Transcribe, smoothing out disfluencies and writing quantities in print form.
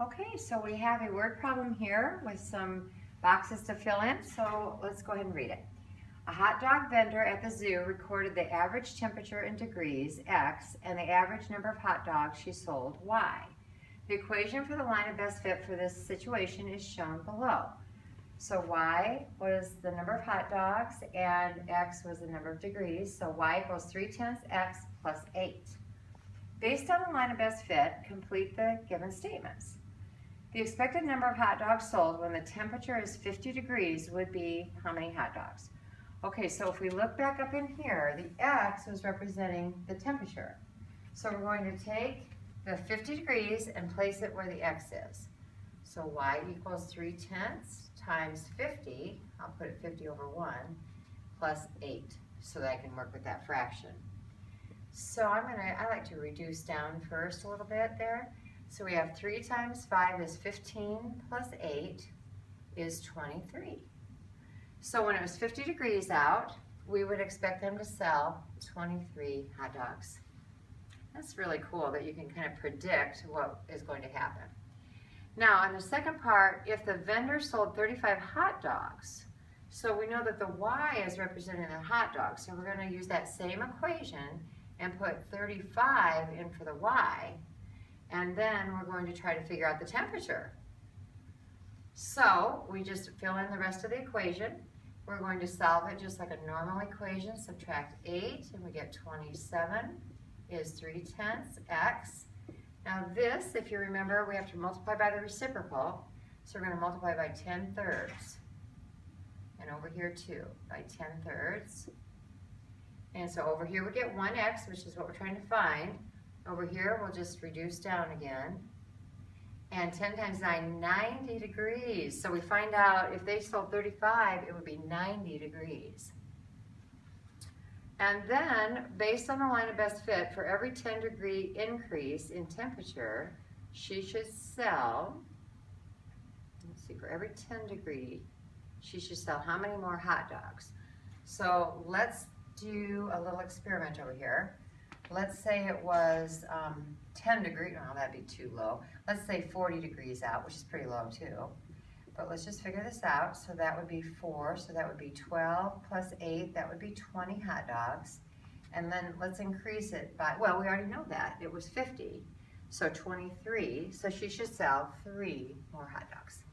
Okay, so we have a word problem here with some boxes to fill in, so let's go ahead and read it. A hot dog vendor at the zoo recorded the average temperature in degrees, X, and the average number of hot dogs she sold, Y. The equation for the line of best fit for this situation is shown below. So Y was the number of hot dogs and X was the number of degrees, so Y equals 3/10 X plus 8. Based on the line of best fit, complete the given statements. The expected number of hot dogs sold when the temperature is 50 degrees would be how many hot dogs? Okay, so if we look back up in here, the X was representing the temperature. So we're going to take the 50 degrees and place it where the X is. So Y equals 3/10 times 50, I'll put it 50 over 1, plus 8, so that I can work with that fraction. So I like to reduce down first a little bit there. So we have 3 times 5 is 15 plus 8 is 23. So when it was 50 degrees out, we would expect them to sell 23 hot dogs. That's really cool that you can kind of predict what is going to happen. Now on the second part, if the vendor sold 35 hot dogs, so we know that the Y is representing the hot dogs, so we're going to use that same equation and put 35 in for the Y, and then we're going to try to figure out the temperature. So we just fill in the rest of the equation. We're going to solve it just like a normal equation. Subtract 8 and we get 27 is 3/10 X. Now this, if you remember, we have to multiply by the reciprocal. So we're going to multiply by 10/3. And over here too, by 10/3. And so over here we get 1x, which is what we're trying to find. Over here we'll just reduce down again. And 10 times 9, 90 degrees. So we find out if they sold 35, it would be 90 degrees. And then, based on the line of best fit, for every 10-degree increase in temperature, she should sell, let's see, for every 10-degree, she should sell how many more hot dogs? So let's do a little experiment over here. Let's say it was 10 degrees, oh, that'd be too low. Let's say 40 degrees out, which is pretty low too. But let's just figure this out. So that would be 4, so that would be 12 plus 8, that would be 20 hot dogs. And then let's increase it by, well, we already know that, it was 50. So 23, so she should sell 3 more hot dogs.